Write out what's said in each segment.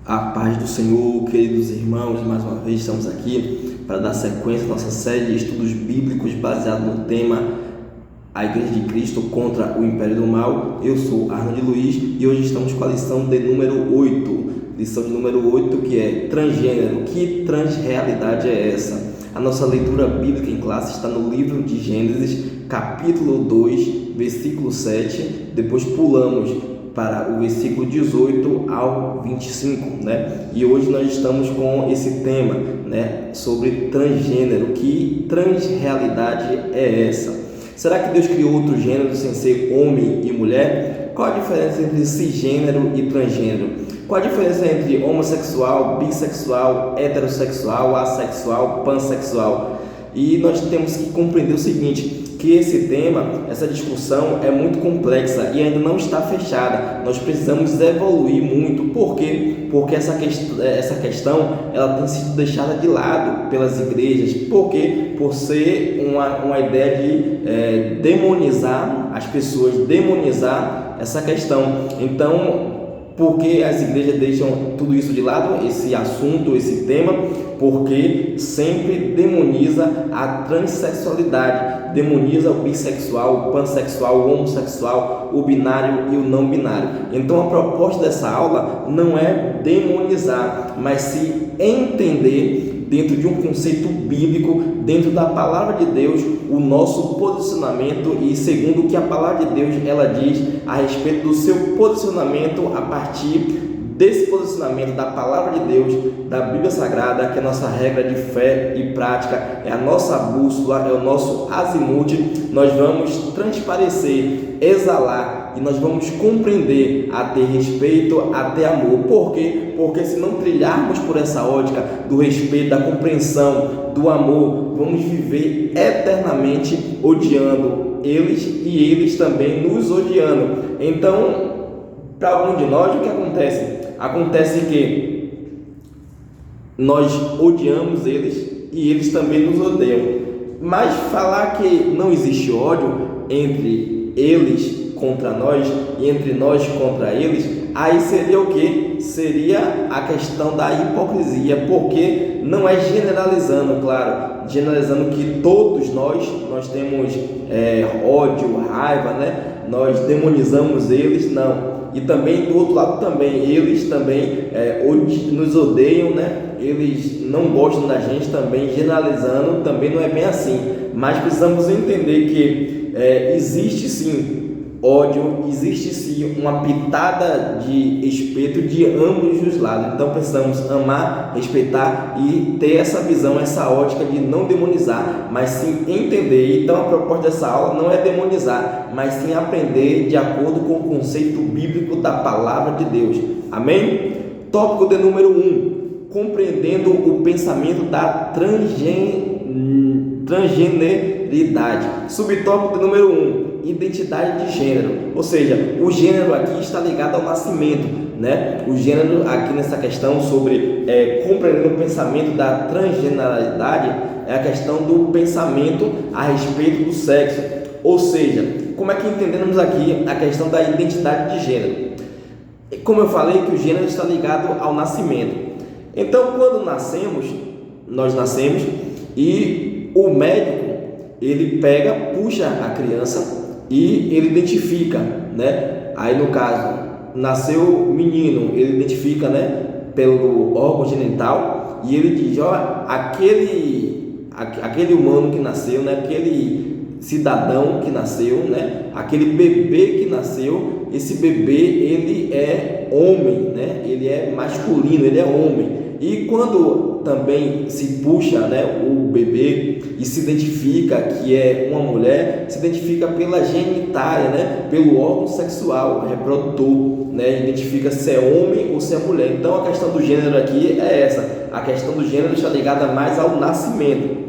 A paz do Senhor, queridos irmãos, mais uma vez estamos aqui para dar sequência à nossa série de estudos bíblicos baseado no tema A Igreja de Cristo contra o Império do Mal. Eu sou Arnold Luiz e hoje estamos com a lição de número 8. Lição de número 8, que é transgênero. Que transrealidade é essa? A nossa leitura bíblica em classe está no livro de Gênesis, capítulo 2, versículo 7. Depois pulamos para o versículo 18 ao 25, né? E hoje nós estamos com esse tema, né, sobre transgênero. Que transrealidade é essa? Será que Deus criou outro gênero sem ser homem e mulher? Qual a diferença entre cisgênero e transgênero? Qual a diferença entre homossexual, bissexual, heterossexual, assexual, pansexual? E nós temos que compreender o seguinte, que esse tema, essa discussão é muito complexa e ainda não está fechada. Nós precisamos evoluir muito. Por quê? Porque essa questão ela tem sido deixada de lado pelas igrejas. Por quê? Por ser uma ideia de demonizar as pessoas, demonizar essa questão. Então, por que as igrejas deixam tudo isso de lado, esse assunto, esse tema? Porque sempre demoniza a transexualidade, demoniza o bissexual, o pansexual, o homossexual, o binário e o não binário. Então a proposta dessa aula não é demonizar, mas se entender dentro de um conceito bíblico, dentro da palavra de Deus, o nosso posicionamento e segundo o que a palavra de Deus ela diz a respeito do seu posicionamento a partir desse posicionamento da palavra de Deus, da Bíblia Sagrada, que é a nossa regra de fé e prática, é a nossa bússola, é o nosso azimuth. Nós vamos transparecer, exalar e nós vamos compreender, a ter respeito, a ter amor. Por quê? Porque se não trilharmos por essa ótica do respeito, da compreensão, do amor, vamos viver eternamente odiando eles e eles também nos odiando. Então, para algum de nós, o que acontece? Acontece que nós odiamos eles e eles também nos odeiam. Mas falar que não existe ódio entre eles contra nós e entre nós contra eles, aí seria o que? Seria a questão da hipocrisia, porque não é generalizando, claro, generalizando que todos nós temos ódio, raiva, né? Nós demonizamos eles, não. E também do outro lado também, eles também nos odeiam, né? Eles não gostam da gente também, generalizando, também não é bem assim. Mas precisamos entender que existe sim ódio, existe sim uma pitada de respeito de ambos os lados. Então precisamos amar, respeitar e ter essa visão, essa ótica de não demonizar, mas sim entender. Então a proposta dessa aula não é demonizar, mas sim aprender de acordo com o conceito bíblico da palavra de Deus. Amém? Tópico de número 1, compreendendo o pensamento da transgeneridade. Subtópico de número 1, identidade de gênero, ou seja, o gênero aqui está ligado ao nascimento, né? O gênero aqui nessa questão sobre compreendendo o pensamento da transgeneralidade é a questão do pensamento a respeito do sexo, ou seja, como é que entendemos aqui a questão da identidade de gênero? Como eu falei que o gênero está ligado ao nascimento, então quando nós nascemos e o médico ele puxa a criança e ele identifica, né? Aí no caso, nasceu menino, ele identifica, né, pelo órgão genital e ele diz, ó, aquele humano que nasceu, né, aquele cidadão que nasceu, né, aquele bebê que nasceu, esse bebê ele é homem, né? Ele é masculino, ele é homem. E quando também se puxa, né, o bebê e se identifica que é uma mulher, se identifica pela genitália, né, pelo órgão sexual reprodutor, né, identifica se é homem ou se é mulher. Então a questão do gênero aqui é essa, a questão do gênero está ligada mais ao nascimento.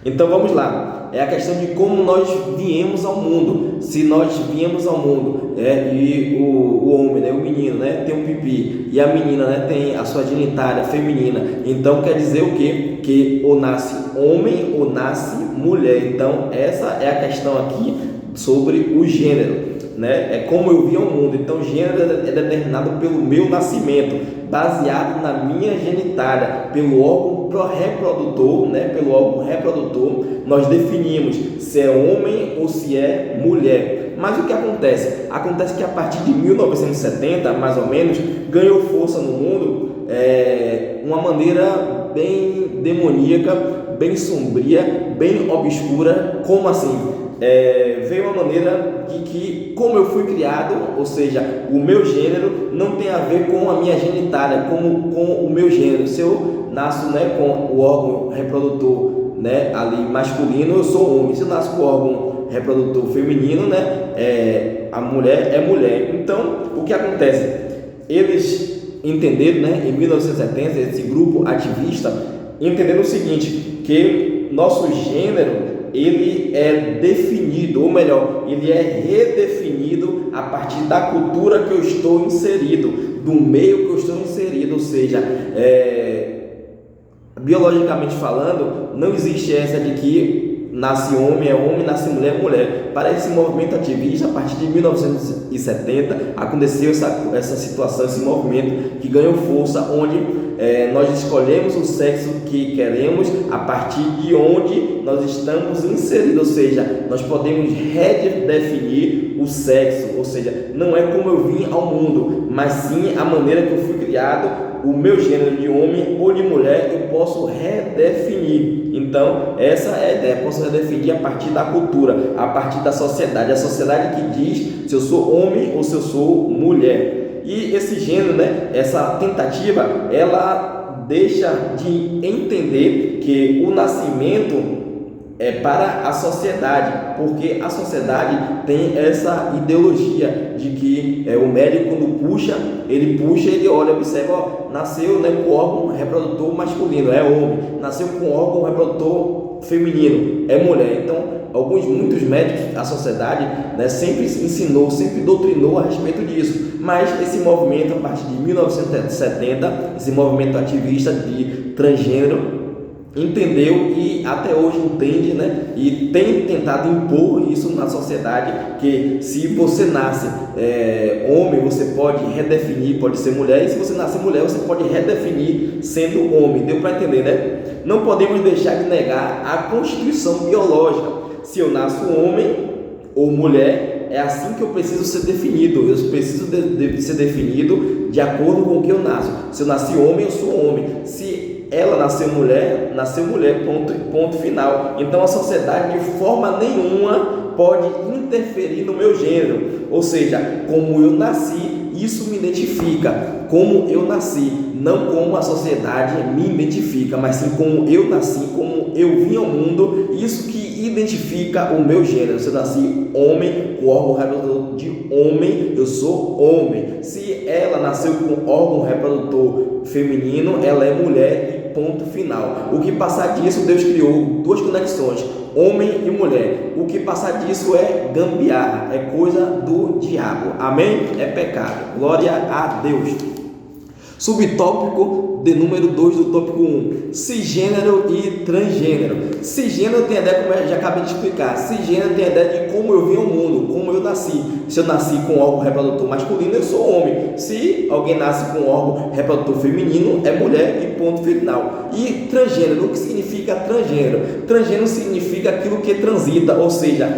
Então vamos lá, é a questão de como nós viemos ao mundo. Se nós viemos ao mundo e o homem, né, o menino, né, tem um pipi e a menina, né, tem a sua genitália feminina, então quer dizer o quê? Que ou nasce homem ou nasce mulher. Então essa é a questão aqui sobre o gênero. né? É como eu vim ao mundo. Então, gênero é determinado pelo meu nascimento, baseado na minha genitália, pelo órgão reprodutor, né? Pelo órgão reprodutor, nós definimos se é homem ou se é mulher. Mas o que acontece? Acontece que a partir de 1970, mais ou menos, ganhou força no mundo uma maneira bem demoníaca, bem sombria, bem obscura. Como assim? Veio uma maneira de que, como eu fui criado, ou seja, o meu gênero não tem a ver com a minha genitália, com o meu gênero. Se eu nasço, né, com o órgão reprodutor, né, ali masculino, eu sou homem. Se eu nasço com o órgão reprodutor feminino, né, a mulher é mulher. Então, o que acontece? Eles entenderam, né, em 1970, esse grupo ativista entenderam o seguinte, que nosso gênero ele é definido, ou melhor, ele é redefinido a partir da cultura que eu estou inserido, do meio que eu estou inserido, ou seja, biologicamente falando, não existe essa de que nasce homem é homem, nasce mulher é mulher. Para esse movimento ativista, a partir de 1970, aconteceu essa situação, esse movimento que ganhou força, onde nós escolhemos o sexo que queremos a partir de onde nós estamos inseridos, ou seja, nós podemos redefinir o sexo, ou seja, não é como eu vim ao mundo, mas sim a maneira que eu fui criado, o meu gênero de homem ou de mulher, eu posso redefinir. Então, essa é a ideia, eu posso redefinir a partir da cultura, a partir da sociedade, a sociedade que diz se eu sou homem ou se eu sou mulher. E esse gênero, né, essa tentativa, ela deixa de entender que o nascimento é para a sociedade, porque a sociedade tem essa ideologia de que o médico, quando puxa, ele olha, observa, ó, nasceu, né, com órgão reprodutor masculino, é homem, nasceu com órgão reprodutor feminino, é mulher. Então, muitos médicos, a sociedade, né, sempre ensinou, sempre doutrinou a respeito disso, mas esse movimento, a partir de 1970, esse movimento ativista de transgênero, entendeu e até hoje entende, né, e tem tentado impor isso na sociedade, que se você nasce homem, você pode redefinir, pode ser mulher, e se você nasce mulher, você pode redefinir sendo homem. Deu para entender, né? Não podemos deixar de negar a constituição biológica. Se eu nasço homem ou mulher, é assim que eu preciso ser definido. Eu preciso ser definido de acordo com o que eu nasço. Se eu nasci homem, eu sou homem. Se ela nasceu mulher, ponto final. Então a sociedade de forma nenhuma pode interferir no meu gênero. Ou seja, como eu nasci, isso me identifica. Como eu nasci, não como a sociedade me identifica, mas sim como eu nasci, como eu vim ao mundo, isso que identifica o meu gênero. Se eu nasci homem, com órgão reprodutor de homem, eu sou homem. Se ela nasceu com órgão reprodutor feminino, ela é mulher e ponto final. O que passar disso, Deus criou duas conexões, homem e mulher. O que passar disso é gambiarra, é coisa do diabo. Amém? É pecado. Glória a Deus. Subtópico de número 2 do tópico 1, cisgênero e transgênero. Cisgênero tem a ideia, como eu já acabei de explicar, cisgênero tem a ideia de como eu vim ao mundo, como eu nasci. Se eu nasci com órgão reprodutor masculino, eu sou homem. Se alguém nasce com órgão reprodutor feminino, é mulher e ponto final. E transgênero, o que significa transgênero? Transgênero significa aquilo que transita, ou seja,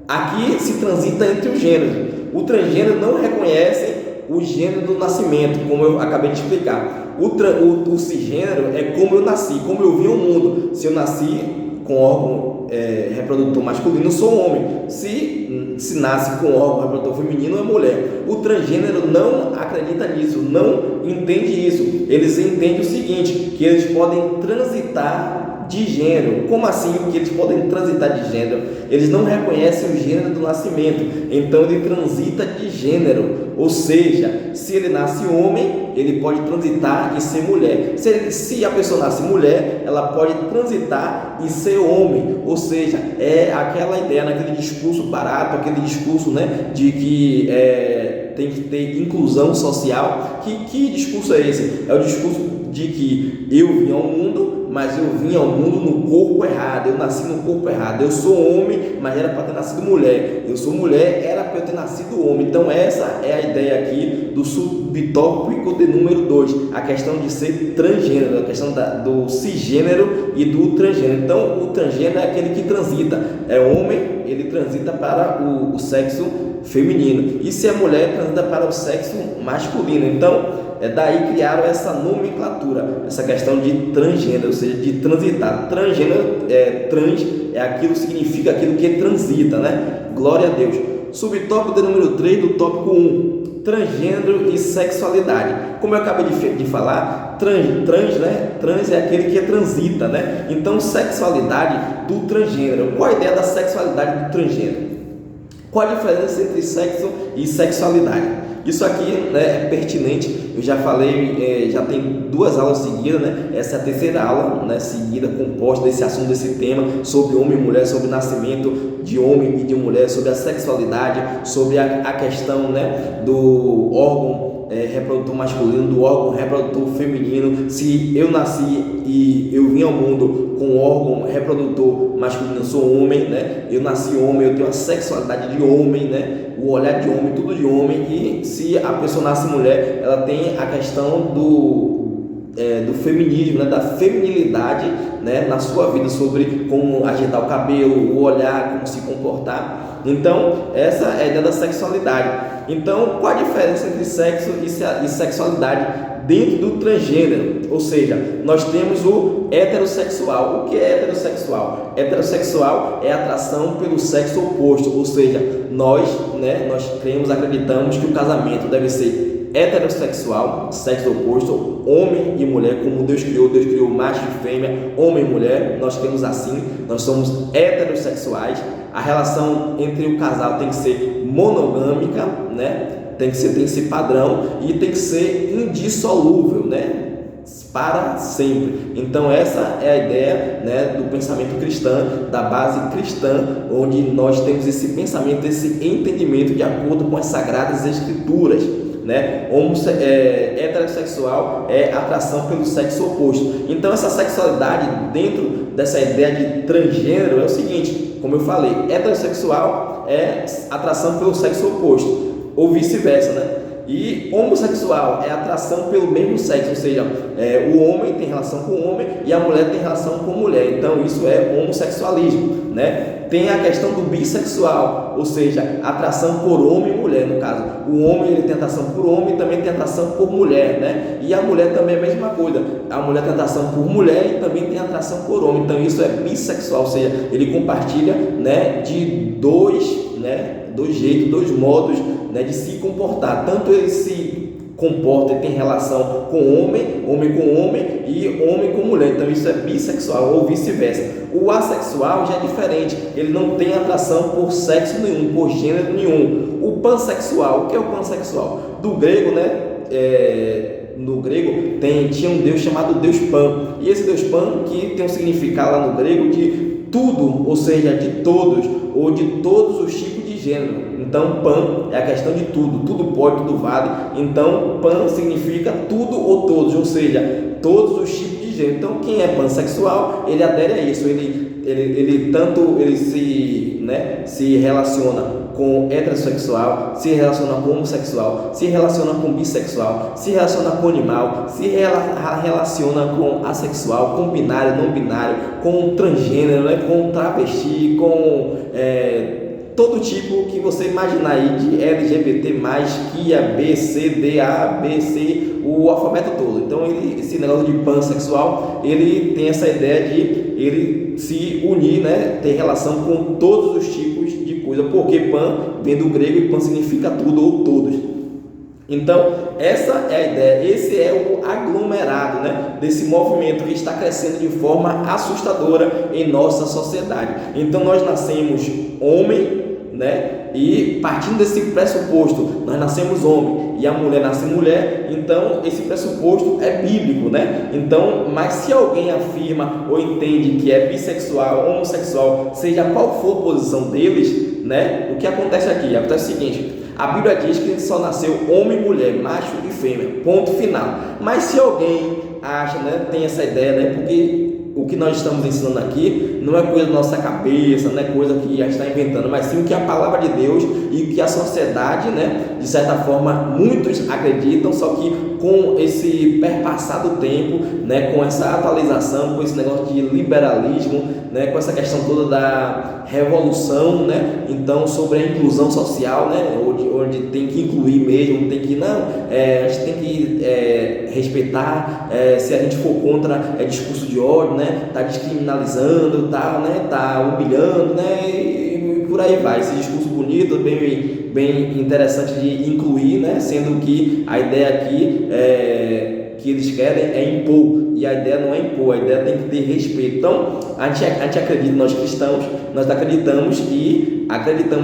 aqui se transita entre os gêneros. O transgênero não reconhece o gênero do nascimento, como eu acabei de explicar. O cisgênero é como eu nasci, como eu vim ao mundo. Se eu nasci com órgão reprodutor masculino, eu sou homem. Se nasce com órgão reprodutor feminino, é mulher. O transgênero não acredita nisso, não entende isso. Eles entendem o seguinte, que eles podem transitar de gênero. Como assim que eles podem transitar de gênero? Eles não reconhecem o gênero do nascimento, então ele transita de gênero. ou seja, se ele nasce homem, ele pode transitar e ser mulher. Se a pessoa nasce mulher, ela pode transitar e ser homem, ou seja, é aquela ideia, naquele discurso barato, aquele discurso, né, de que tem que ter inclusão social. Que discurso é esse? É o discurso de que eu vim ao mundo, mas eu vim ao mundo no corpo errado, eu nasci no corpo errado, eu sou homem, mas era para ter nascido mulher, eu sou mulher, era para eu ter nascido homem. Então essa é a ideia aqui do subtópico de número 2, a questão de ser transgênero, a questão do cisgênero e do transgênero. Então o transgênero é aquele que transita, é homem, ele transita para o sexo feminino, e se é mulher, transita para o sexo masculino. Então daí criaram essa nomenclatura, essa questão de transgênero, ou seja, de transitar. Transgênero, trans é aquilo, significa aquilo que transita, né? Glória a Deus. Subtópico de número 3 do tópico 1, transgênero e sexualidade. Como eu acabei de falar, trans é aquele que transita, né? Então, sexualidade do transgênero. Qual a ideia da sexualidade do transgênero? Qual a diferença entre sexo e sexualidade? Isso aqui, né, é pertinente. Eu já falei, já tem 2 aulas seguidas, né? Essa é a terceira aula, né, seguida, composta desse assunto, desse tema, sobre homem e mulher, sobre o nascimento de homem e de mulher, sobre a sexualidade, sobre a questão, né, do órgão reprodutor masculino, do órgão reprodutor feminino. Se eu nasci e eu vim ao mundo com órgão reprodutor masculino, eu sou homem, né? Eu nasci homem, eu tenho a sexualidade de homem, né? O olhar de homem, tudo de homem. E se a pessoa nasce mulher, ela tem a questão do feminismo, né? Da feminilidade, né? Na sua vida, sobre como ajeitar o cabelo, o olhar, como se comportar. Então, essa é a ideia da sexualidade. Então, qual a diferença entre sexo e sexualidade dentro do transgênero? Ou seja, nós temos o heterossexual. O que é heterossexual? Heterossexual é atração pelo sexo oposto, ou seja, nós cremos, acreditamos que o casamento deve ser heterossexual, sexo oposto, homem e mulher, como Deus criou macho e fêmea, homem e mulher. Nós temos assim, nós somos heterossexuais. A relação entre o casal tem que ser monogâmica, né? Tem que ser padrão e tem que ser indissolúvel, né? Para sempre. Então essa é a ideia, né, do pensamento cristão, da base cristã, onde nós temos esse pensamento, esse entendimento de acordo com as Sagradas Escrituras, né? Heterossexual é atração pelo sexo oposto. Então essa sexualidade dentro dessa ideia de transgênero é o seguinte, como eu falei, heterossexual é atração pelo sexo oposto, ou vice-versa, né? E homossexual é atração pelo mesmo sexo, ou seja, o homem tem relação com o homem e a mulher tem relação com a mulher. Então isso é homossexualismo, né? Tem a questão do bissexual, ou seja, atração por homem e mulher. No caso, o homem ele tem atração por homem e também tem atração por mulher, né? E a mulher também é a mesma coisa. A mulher tem atração por mulher e também tem atração por homem. Então isso é bissexual, ou seja, ele compartilha, né, de dois jeitos, 2 modos, né, de se comportar. Tanto ele se comporta e tem relação com homem com homem e homem com mulher. Então isso é bissexual ou vice-versa. O assexual já é diferente. Ele não tem atração por sexo nenhum, por gênero nenhum. O pansexual, o que é o pansexual? Do grego, né? No grego tinha um deus chamado Deus Pan. E esse Deus Pan, que tem um significado lá no grego de tudo, ou seja, de todos, ou de todos os tipos de gênero. Então pan é a questão de tudo pode, tudo vale. Então pan significa tudo ou todos, ou seja, todos os tipos de gênero. Então quem é pansexual, ele adere a isso, ele se relaciona com heterossexual, se relaciona com homossexual, se relaciona com bissexual, se relaciona com animal, se relaciona com assexual, com binário, não binário, com transgênero, né, com travesti, com todo tipo que você imaginar aí de LGBT+, QIA, B, C, D, A, B, C, o alfabeto todo. Então esse negócio de pansexual, ele tem essa ideia de ele se unir, né, ter relação com todos os tipos de coisa, porque pan vem do grego e pan significa tudo ou todos. Então essa é a ideia, esse é o aglomerado, né, desse movimento que está crescendo de forma assustadora em nossa sociedade. Então nós nascemos homem, né? E partindo desse pressuposto, nós nascemos homem e a mulher nasce mulher, então esse pressuposto é bíblico, né? Então, mas se alguém afirma ou entende que é bissexual, homossexual, seja qual for a posição deles, né? O que acontece aqui? Acontece o seguinte: a Bíblia diz que só nasceu homem e mulher, macho e fêmea, ponto final. Mas se alguém acha, né, tem essa ideia, né, porque o que nós estamos ensinando aqui não é coisa da nossa cabeça, não é coisa que a gente está inventando, mas sim o que a palavra de Deus e o que a sociedade, né, de certa forma, muitos acreditam, só que com esse perpassar do tempo, né, com essa atualização, com esse negócio de liberalismo, né, com essa questão toda da revolução, né, então sobre a inclusão social, né, onde tem que incluir mesmo, tem que a gente tem que respeitar, se a gente for contra discurso de ódio, né, tá descriminalizando, tá humilhando, né, e por aí vai, esse discurso bonito, bem interessante de incluir, né, sendo que a ideia aqui que eles querem é impor, e a ideia não é impor, a ideia tem que ter respeito. Então, a gente acredita, nós cristãos, nós acreditamos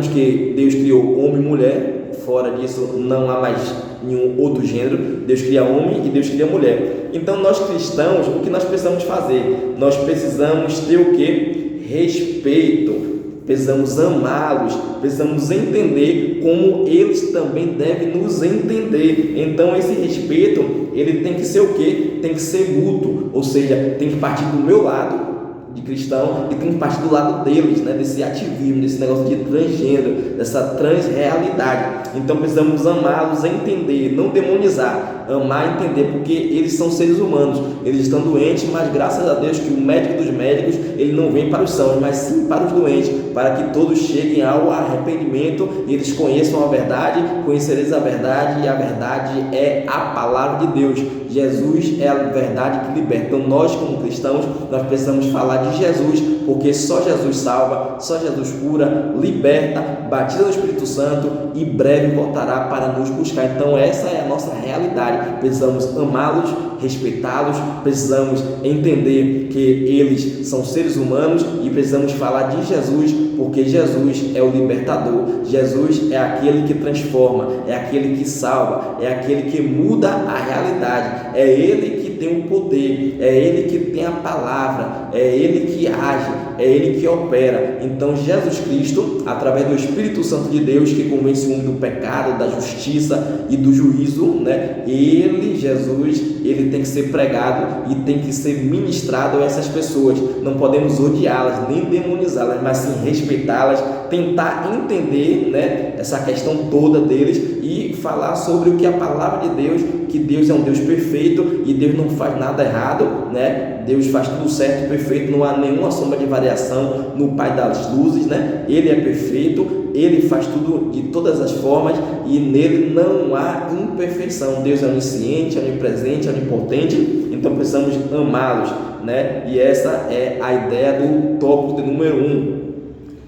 que Deus criou homem e mulher, fora disso não há mais nenhum outro gênero, Deus cria homem e Deus cria mulher. Então, nós cristãos, o que nós precisamos fazer? Nós precisamos ter o quê? Respeito. Precisamos amá-los, precisamos entender como eles também devem nos entender. Então esse respeito, ele tem que ser o quê? Tem que ser mútuo, ou seja, tem que partir do meu lado de cristão e tem que partir do lado deles, né? Desse ativismo, desse negócio de transgênero, dessa transrealidade. Então precisamos amá-los, entender, não demonizar, amar e entender, porque eles são seres humanos, eles estão doentes, mas graças a Deus que o médico dos médicos, ele não vem para os sãos, mas sim para os doentes, para que todos cheguem ao arrependimento e eles conheçam a verdade, conhecereis a verdade, e a verdade é a palavra de Deus. Jesus é a verdade que liberta. Então nós, como cristãos, nós precisamos falar de Jesus, porque só Jesus salva, só Jesus cura, liberta, batiza no Espírito Santo e breve voltará para nos buscar. Então essa é a nossa realidade. Precisamos amá-los, respeitá-los, precisamos entender que eles são seres humanos e precisamos falar de Jesus, porque Jesus é o libertador, Jesus é aquele que transforma, é aquele que salva, é aquele que muda a realidade, é Ele que tem o poder, é Ele que tem a palavra, é Ele que age, é Ele que opera. Então Jesus Cristo, através do Espírito Santo de Deus, que convence o homem do pecado, da justiça e do juízo, né? Jesus, ele tem que ser pregado e tem que ser ministrado a essas pessoas. Não podemos odiá-las, nem demonizá-las, mas sim respeitá-las, tentar entender, né, essa questão toda deles e falar sobre o que a palavra de Deus, que Deus é um Deus perfeito e Deus não faz nada errado, né? Deus faz tudo certo, perfeito, não há nenhuma sombra de variação no Pai das luzes, né? Ele é perfeito, Ele faz tudo de todas as formas e nele não há imperfeição. Deus é onisciente, onipresente, onipotente, então precisamos amá-los, né? E essa é a ideia do tópico de número 1.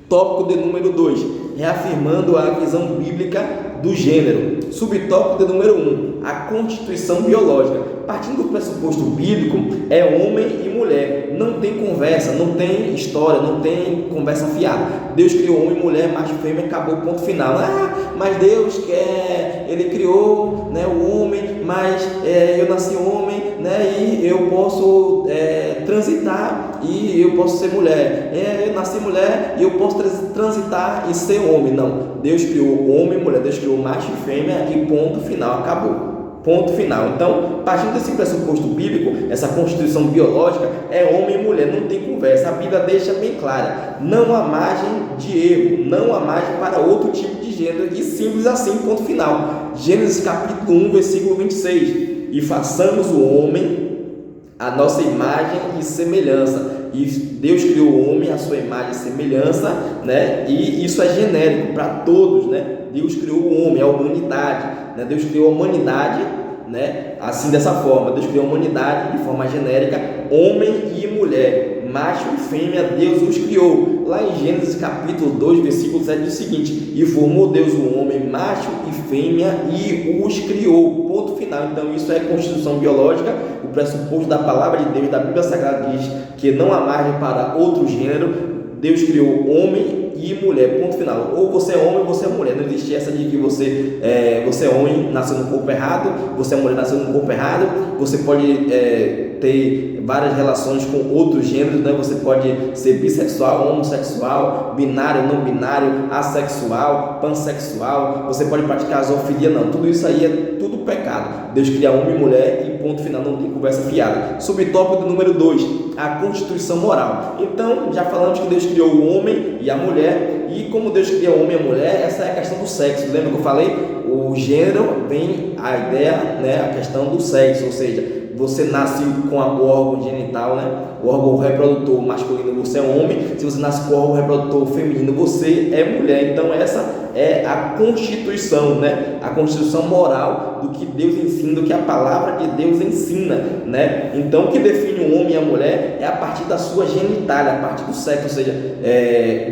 Tópico de número 2, reafirmando a visão bíblica do gênero. Subtópico de número 1, a constituição biológica. Partindo do pressuposto bíblico, é homem e mulher, não tem conversa, não tem história, não tem conversa fiada. Deus criou homem e mulher, macho e fêmea, acabou, ponto final. Mas Deus ele criou, né, o homem, mas eu nasci homem, né, e eu posso transitar e eu posso ser mulher. Eu nasci mulher e eu posso transitar e ser homem. Não, Deus criou homem e mulher, Deus criou macho e fêmea e ponto final, acabou. Ponto final. Então, partindo desse pressuposto bíblico, essa constituição biológica é homem e mulher, não tem conversa. A Bíblia deixa bem clara, não há margem de erro, não há margem para outro tipo de gênero, e simples assim, ponto final. Gênesis capítulo 1, versículo 26, e façamos o homem a nossa imagem e semelhança. E Deus criou o homem à sua imagem e semelhança, né? E isso é genérico para todos, né? Deus criou o homem, a humanidade, né? Deus criou a humanidade, né? Assim, dessa forma, Deus criou a humanidade de forma genérica, homem e mulher, macho e fêmea, Deus os criou. Lá em Gênesis capítulo 2, versículo 7 diz o seguinte: e formou Deus o homem, macho e fêmea, e os criou. Ponto final. Então isso é constituição biológica. O pressuposto da palavra de Deus, da Bíblia Sagrada, diz que não há margem para outro gênero. Deus criou homem e mulher, ponto final. Ou você é homem ou você é mulher. Não existe essa de que você é homem, nasceu no corpo errado, você é mulher, nasceu no corpo errado. Você pode ter várias relações com outros gêneros, né? Você pode ser bissexual, homossexual, binário, não binário, assexual, pansexual. Você pode praticar zoofilia, não. Tudo isso aí é tudo pecado. Deus cria homem e mulher e ponto final, não tem conversa fiada. Subtópico número 2, a constituição moral. Então, já falamos que Deus criou o homem e a mulher, e como Deus cria o homem e a mulher, essa é a questão do sexo. Lembra que eu falei? O gênero vem a ideia, né, a questão do sexo, ou seja, você nasce com o órgão genital, né? O órgão reprodutor masculino, você é homem. Se você nasce com o órgão reprodutor feminino, você é mulher. Então essa é a constituição, né? A constituição moral do que Deus ensina, do que a palavra de Deus ensina, né? Então o que define o homem e a mulher é a partir da sua genitália, a partir do sexo, ou seja,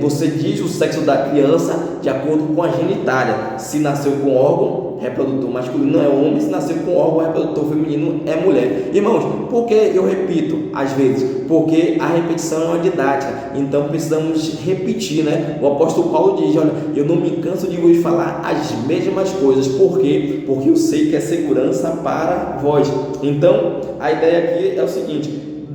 você diz o sexo da criança de acordo com a genitália. Se nasceu com órgão reprodutor masculino é homem, se nasceu com órgão reprodutor feminino é mulher. Irmãos, por que eu repito às vezes? Porque a repetição é uma didática, então precisamos repetir, né? O apóstolo Paulo diz, olha, eu não me canso de vos falar as mesmas coisas. Por quê? Porque eu sei que é segurança para vós. Então, a ideia aqui é o seguinte,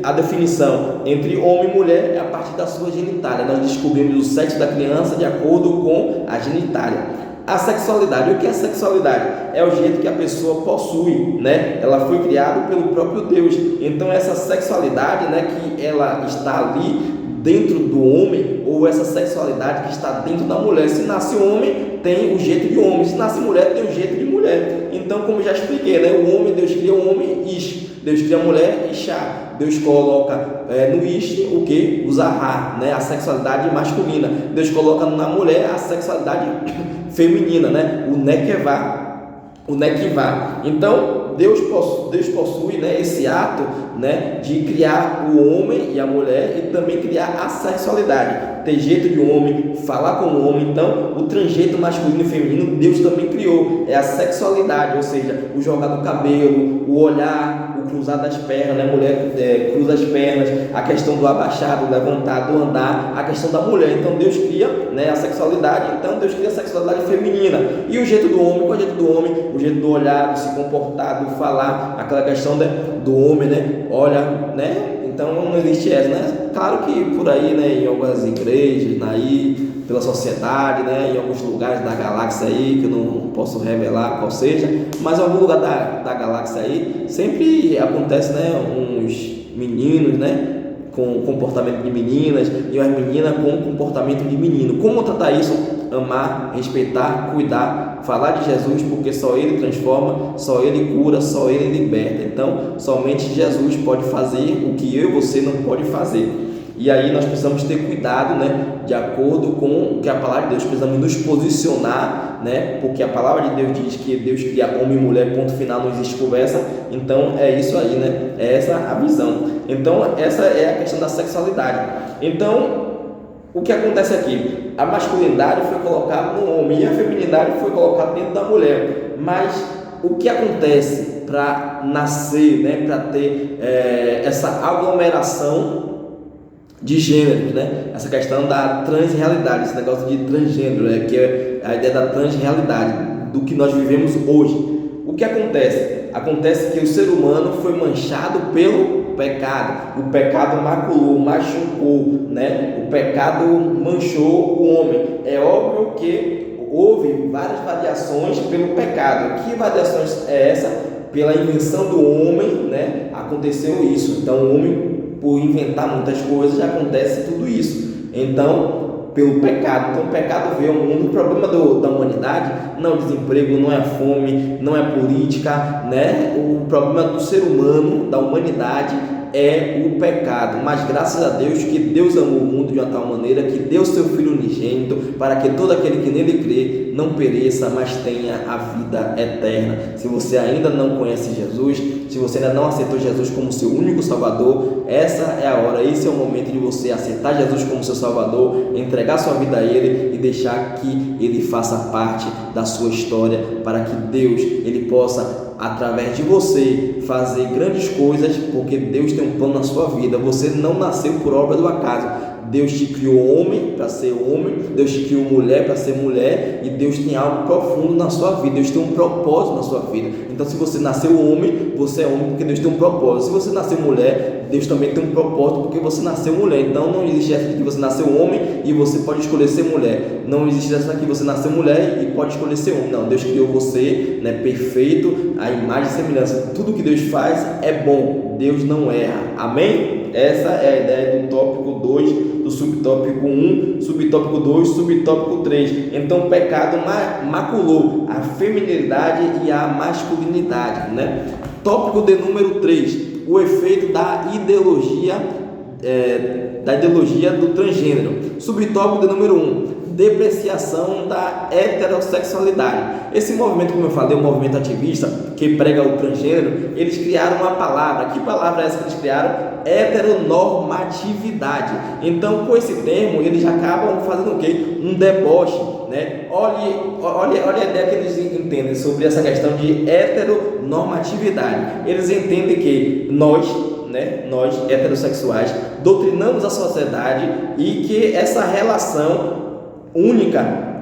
a definição entre homem e mulher é a partir da sua genitália. Nós descobrimos o sexo da criança de acordo com a genitália. A sexualidade, o que é sexualidade? É o jeito que a pessoa possui, né? Ela foi criada pelo próprio Deus. Então essa sexualidade, né, que ela está ali dentro do homem, ou essa sexualidade que está dentro da mulher. Se nasce homem, tem o jeito de homem. Se nasce mulher, tem o jeito de mulher. Então, como já expliquei, né, o homem, Deus cria o homem, Ish. Deus cria a mulher, Ishá. Deus coloca no Ish o que? O Zahar, né? A sexualidade masculina. Deus coloca na mulher a sexualidade feminina, né? O Nekivá. Então Deus possui, né, esse ato, né, de criar o homem e a mulher e também criar a sexualidade. Ter jeito de homem, falar como homem. Então o transjeito masculino e feminino Deus também criou. É a sexualidade, ou seja, o jogar do cabelo, o olhar, o cruzar das pernas, né? A mulher cruza as pernas, a questão do abaixar, do levantar, do andar, a questão da mulher. Então Deus cria, né, a sexualidade. Então Deus cria a sexualidade feminina. E o jeito do homem, qual é o jeito do homem? O jeito do olhar, do se comportar, do falar, aquela questão, né, do homem, né? Olha, né? Então não existe essa, né? Claro que por aí, né, em algumas igrejas, aí, pela sociedade, né, em alguns lugares da galáxia aí, que eu não posso revelar qual seja, mas em algum lugar da galáxia aí, sempre acontece, né, uns meninos, né, com comportamento de meninas e umas meninas com comportamento de menino. Como tratar isso? Amar, respeitar, cuidar, falar de Jesus, porque só Ele transforma, só Ele cura, só Ele liberta. Então, somente Jesus pode fazer o que eu e você não pode fazer. E aí nós precisamos ter cuidado, né, de acordo com o que a palavra de Deus, precisamos nos posicionar, né, porque a palavra de Deus diz que Deus cria homem e mulher, ponto final, não existe conversa. Então é isso aí, né, é essa a visão. Então essa é a questão da sexualidade. Então o que acontece aqui? A masculinidade foi colocada no homem e a feminilidade foi colocada dentro da mulher. Mas o que acontece para nascer, né, para ter essa aglomeração de gêneros, né? Essa questão da transrealidade, esse negócio de transgênero, né? Que é a ideia da transrealidade, do que nós vivemos hoje. O que acontece? Acontece que o ser humano foi manchado pelo pecado. O pecado maculou, machucou, né? O pecado manchou o homem. É óbvio que houve várias variações pelo pecado. Que variações é essa? Pela invenção do homem, né? Aconteceu isso. Então o homem, por inventar muitas coisas, acontece tudo isso. Então, pelo pecado. Então o pecado veio ao mundo. O problema da humanidade não é o desemprego, não é a fome, não é a política, né? O problema do ser humano, da humanidade, é o pecado. Mas graças a Deus que Deus amou o mundo de uma tal maneira que deu seu Filho unigênito para que todo aquele que nele crê não pereça, mas tenha a vida eterna. Se você ainda não conhece Jesus, se você ainda não aceitou Jesus como seu único Salvador, essa é a hora, esse é o momento de você aceitar Jesus como seu Salvador, entregar sua vida a Ele e deixar que Ele faça parte da sua história, para que Deus, Ele possa, através de você, fazer grandes coisas, porque Deus tem um plano na sua vida. Você não nasceu por obra do acaso. Deus te criou homem para ser homem, Deus te criou mulher para ser mulher, e Deus tem algo profundo na sua vida, Deus tem um propósito na sua vida. Então, se você nasceu homem, você é homem porque Deus tem um propósito. Se você nasceu mulher, Deus também tem um propósito porque você nasceu mulher. Então, não existe essa de que você nasceu homem e você pode escolher ser mulher. Não existe essa que você nasceu mulher e pode escolher ser homem. Não, Deus criou você, né, perfeito, a imagem e semelhança. Tudo que Deus faz é bom. Deus não erra. Amém? Essa é a ideia do tópico 2, do subtópico 1, subtópico 2, subtópico 3. Então, o pecado maculou a feminilidade e a masculinidade, né? Tópico de número 3, o efeito da ideologia do transgênero. Subtópico de número 1, depreciação da heterossexualidade. Esse movimento, como eu falei, o movimento ativista que prega o transgênero, eles criaram uma palavra. Que palavra é essa que eles criaram? Heteronormatividade. Então, com esse termo, eles acabam fazendo o quê? Um deboche, né? Olha a ideia que eles entendem sobre essa questão de heteronormatividade. Eles entendem que nós heterossexuais, doutrinamos a sociedade e que essa relação única,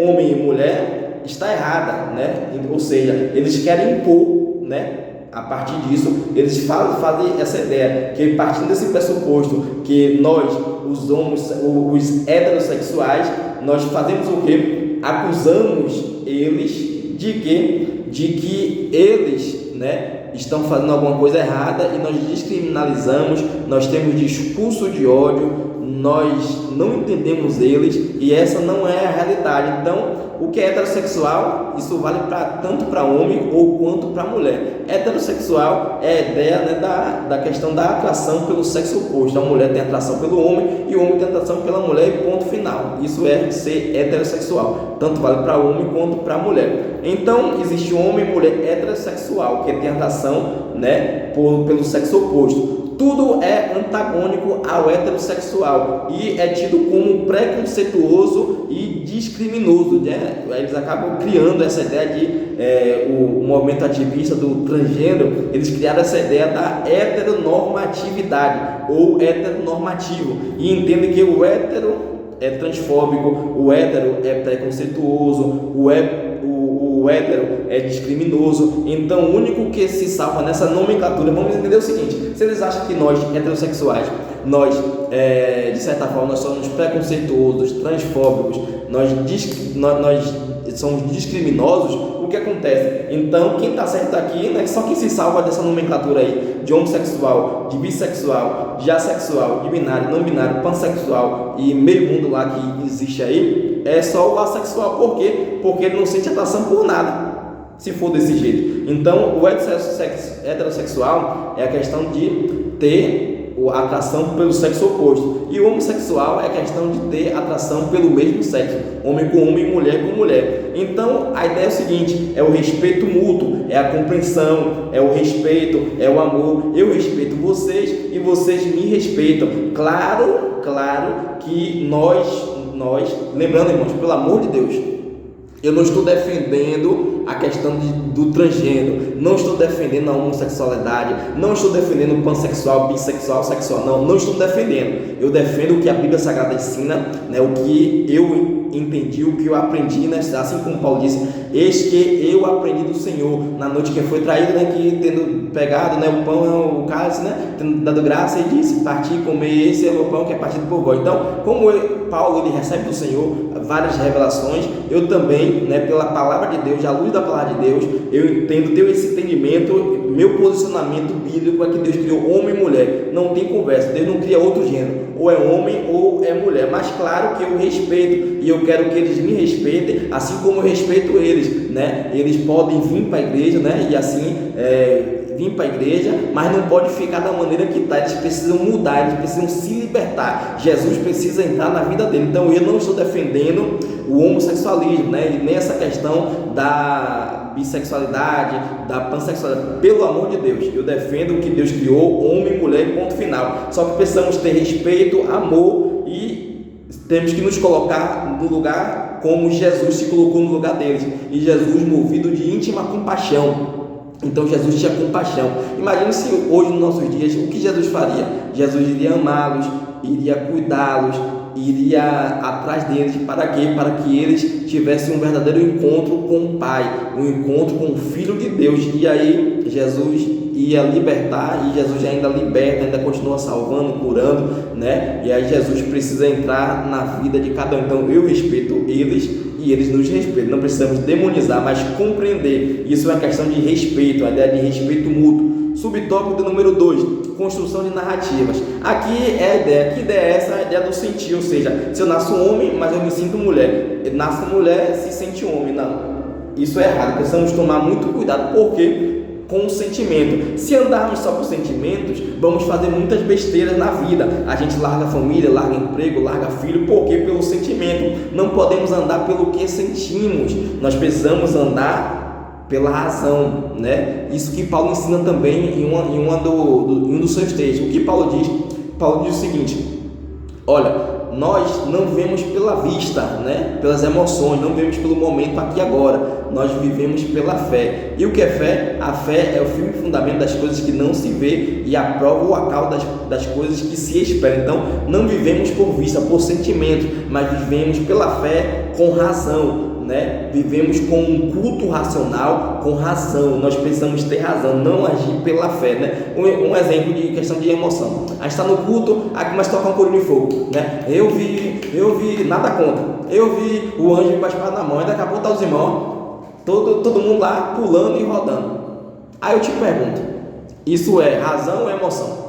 homem e mulher, está errada, né? Ou seja, eles querem impor, né? A partir disso, eles fazem essa ideia, que partindo desse pressuposto que nós, os heterossexuais, nós fazemos o quê? Acusamos eles de que eles, né, estão fazendo alguma coisa errada, e nós descriminalizamos, nós temos discurso de ódio, nós não entendemos eles, e essa não é a realidade. Então, o que é heterossexual, isso vale tanto para homem ou quanto para mulher. Heterossexual é a ideia, né, da questão da atração pelo sexo oposto. A mulher tem atração pelo homem e o homem tem atração pela mulher, e ponto final. Isso é ser heterossexual, tanto vale para homem quanto para mulher. Então, existe homem e mulher heterossexual, que tem atração, né, pelo sexo oposto. Tudo é antagônico ao heterossexual e é tido como preconceituoso e discriminoso, né? Eles acabam criando essa ideia de o movimento ativista do transgênero. Eles criaram essa ideia da heteronormatividade ou heteronormativo, e entendem que o hétero é transfóbico, o hétero é preconceituoso, o hétero é discriminoso. Então, o único que se salva nessa nomenclatura, vamos entender o seguinte: se eles acham que nós, heterossexuais, nós, de certa forma, nós somos preconceituosos, transfóbicos, nós somos discriminosos, o que acontece? Então, quem está certo aqui, né, só quem se salva dessa nomenclatura aí, de homossexual, de bissexual, de assexual, de binário, não binário, pansexual e meio mundo lá que existe aí, é só o assexual. Por quê? Porque ele não sente atração por nada, se for desse jeito. Então, o heterossexual é a questão de ter a atração pelo sexo oposto, e o homossexual é a questão de ter atração pelo mesmo sexo, homem com homem, mulher com mulher. Então, a ideia é o seguinte: é o respeito mútuo, é a compreensão, é o respeito, é o amor. Eu respeito vocês e vocês me respeitam. Claro que nós, lembrando, irmãos, pelo amor de Deus, eu não estou defendendo a questão do transgênero, não estou defendendo a homossexualidade, não estou defendendo o pansexual, bissexual, sexual, não estou defendendo. Eu defendo o que a Bíblia Sagrada ensina, né, o que eu entendi, o que eu aprendi, né, assim como Paulo disse: eis que eu aprendi do Senhor na noite que foi traído, né, que tendo pegado, né, o pão, o cálice, né, tendo dado graça, e disse: parti e comer, esse é o meu pão que é partido por vós. Então, como Paulo ele recebe do Senhor várias revelações, eu também, né, pela palavra de Deus, à luz da palavra de Deus, eu entendo, tenho esse entendimento. Meu posicionamento bíblico é que Deus criou homem e mulher, não tem conversa. Deus não cria outro gênero, ou é homem ou é mulher. Mas claro que eu respeito, e eu quero que eles me respeitem, assim como eu respeito eles, né? Eles podem vir para a igreja, né, e assim vir para a igreja, mas não pode ficar da maneira que está. Eles precisam mudar, eles precisam se libertar. Jesus precisa entrar na vida dele. Então, eu não estou defendendo o homossexualismo, né, e nem essa questão da bissexualidade, da pansexualidade. Pelo amor de Deus, eu defendo que Deus criou homem e mulher, ponto final. Só que precisamos ter respeito, amor, e temos que nos colocar no lugar como Jesus se colocou no lugar deles, e Jesus movido de íntima compaixão. Então, Jesus tinha compaixão. Imagine se hoje, nos nossos dias, o que Jesus faria? Jesus iria amá-los iria cuidá-los, iria atrás deles. Para quê? Para que eles tivessem um verdadeiro encontro com o Pai, um encontro com o Filho de Deus. E aí Jesus ia libertar, e Jesus ainda liberta, ainda continua salvando, curando, né? E aí Jesus precisa entrar na vida de cada um. Então eu respeito eles e eles nos respeitam. Não precisamos demonizar, mas compreender. Isso é uma questão de respeito, a ideia de respeito mútuo. Subtópico do número 2, construção de narrativas. Aqui é a ideia. Que ideia é essa? A ideia do sentir, ou seja, se eu nasço homem, mas eu me sinto mulher. Nasce mulher, se sente homem. Não, isso é errado. Precisamos tomar muito cuidado, porque com o sentimento. Se andarmos só por sentimentos, vamos fazer muitas besteiras na vida. A gente larga a família, larga emprego, larga filho, porque pelo sentimento. Não podemos andar pelo que sentimos. Nós precisamos andar pela razão, né? Isso que Paulo ensina também em um dos seus textos. O que Paulo diz? Paulo diz o seguinte: olha, nós não vivemos pela vista, né? Pelas emoções, não vivemos pelo momento aqui e agora. Nós vivemos pela fé. E o que é fé? A fé é o firme fundamento das coisas que não se vê e a prova ou a causa das coisas que se esperam. Então, não vivemos por vista, por sentimento, mas vivemos pela fé com razão, né? Vivemos com um culto racional, com razão. Nós precisamos ter razão, não agir pela fé, né? Um exemplo de questão de emoção. A gente está no culto, aí começa a tocar um corinho de fogo, né? Eu vi, nada contra. Eu vi o anjo com a espada na mão, e daqui a pouco tá os irmãos, todo mundo lá pulando e rodando. Aí eu te pergunto, isso é razão ou emoção?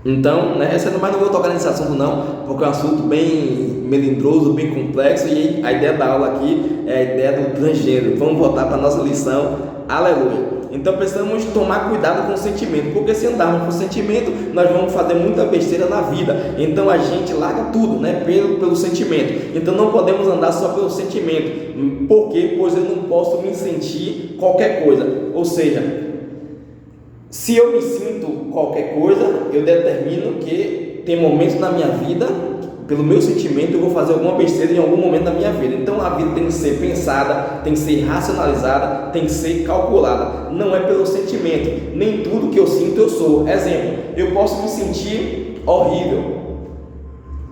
Então, né, mas não vou tocar nesse assunto não, porque é um assunto bem melindroso, bem complexo, e a ideia da aula aqui é a ideia do transgênero. Vamos voltar para a nossa lição, aleluia. Então precisamos tomar cuidado com o sentimento, porque se andarmos com o sentimento, nós vamos fazer muita besteira na vida. Então a gente larga tudo, né, pelo sentimento. Então não podemos andar só pelo sentimento. Por quê? Pois eu não posso me sentir qualquer coisa. Ou seja, se eu me sinto qualquer coisa, eu determino que tem momentos na minha vida, pelo meu sentimento, eu vou fazer alguma besteira em algum momento da minha vida. Então a vida tem que ser pensada, tem que ser racionalizada, tem que ser calculada. Não é pelo sentimento. Nem tudo que eu sinto eu sou. Exemplo, eu posso me sentir horrível,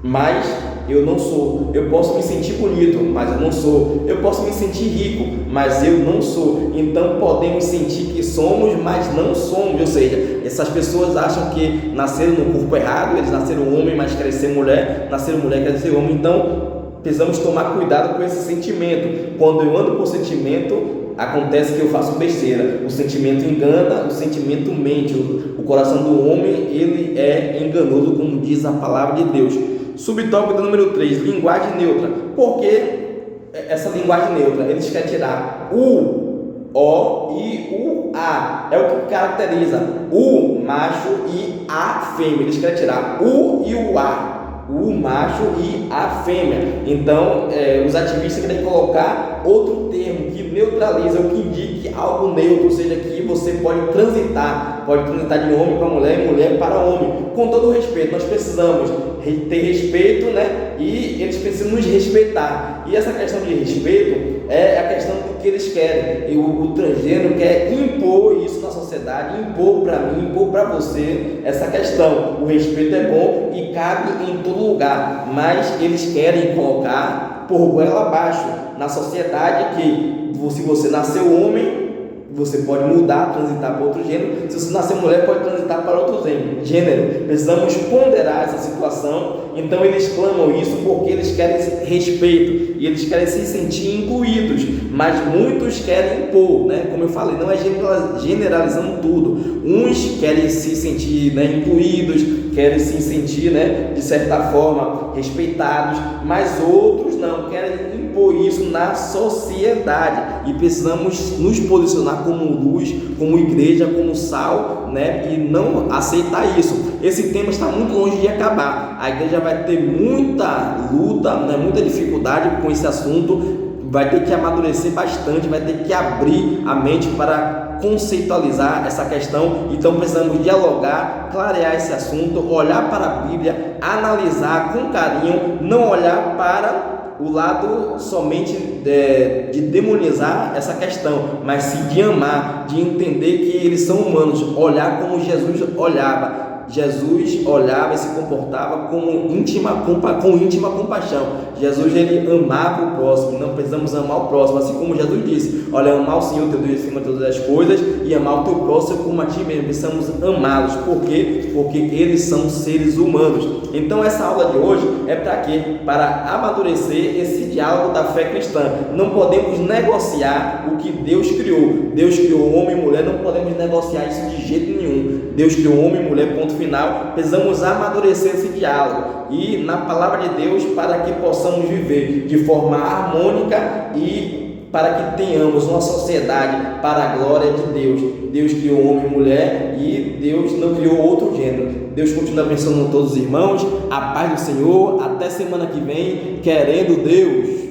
mas eu não sou. Eu posso me sentir bonito, mas eu não sou. Eu posso me sentir rico, mas eu não sou. Então podemos sentir que somos, mas não somos. Ou seja, essas pessoas acham que nasceram no corpo errado. Eles nasceram homem, mas querem ser mulher. Nasceram mulher, querem ser homem. Então precisamos tomar cuidado com esse sentimento. Quando eu ando por sentimento, acontece que eu faço besteira. O sentimento engana, o sentimento mente. O coração do homem, ele é enganoso, como diz a palavra de Deus. Subtópico número 3, linguagem neutra. Por que essa linguagem neutra? Eles querem tirar o, e o a. É o que caracteriza o macho e a fêmea. Eles querem tirar o e o a. O macho e a fêmea. Então, os ativistas querem colocar outro termo que neutraliza, o que indique algo neutro, ou seja, que você pode transitar de homem para mulher e mulher para homem. Com todo o respeito, nós precisamos ter respeito, né? E eles precisam nos respeitar. E essa questão de respeito é a questão do que eles querem. E o transgênero quer impor isso na sociedade, impor para mim, impor para você essa questão. O respeito é bom e cabe em todo lugar, mas eles querem colocar por goela abaixo na sociedade que se você nasceu homem, você pode mudar, transitar para outro gênero. Se você nascer mulher, pode transitar para outro gênero. Precisamos ponderar essa situação. Então eles clamam isso porque eles querem respeito e eles querem se sentir incluídos, mas muitos querem impor, né? Como eu falei, não é generalizando tudo. Uns querem se sentir, né, incluídos, querem se sentir, né, de certa forma respeitados, mas outros não, querem impor isso na sociedade. E precisamos nos posicionar como luz, como igreja, como sal, né, e não aceitar isso. Esse tema está muito longe de acabar. A igreja vai ter muita luta, né, muita dificuldade com esse assunto, vai ter que amadurecer bastante, vai ter que abrir a mente para conceitualizar essa questão. Então precisamos dialogar, clarear esse assunto, olhar para a Bíblia, analisar com carinho, não olhar para o lado somente de demonizar essa questão, mas sim de amar, de entender que eles são humanos, olhar como Jesus olhava, Jesus olhava e se comportava com íntima compaixão. Jesus, ele amava o próximo. Não precisamos amar o próximo, assim como Jesus disse: olha, amar o Senhor teu Deus acima de todas as coisas e amar o teu próximo como a ti mesmo. Precisamos amá-los. Por quê? Porque eles são seres humanos. Então essa aula de hoje é para quê? Para amadurecer esse diálogo da fé cristã. Não podemos negociar o que Deus criou. Deus criou homem e mulher, não podemos negociar isso de jeito nenhum. Deus criou homem e mulher, ponto final. Precisamos amadurecer esse diálogo e na palavra de Deus, para que possamos viver de forma harmônica e para que tenhamos uma sociedade para a glória de Deus. Deus criou homem e mulher e Deus não criou outro gênero. Deus continua abençoando todos os irmãos. A paz do Senhor. Até semana que vem, querendo Deus.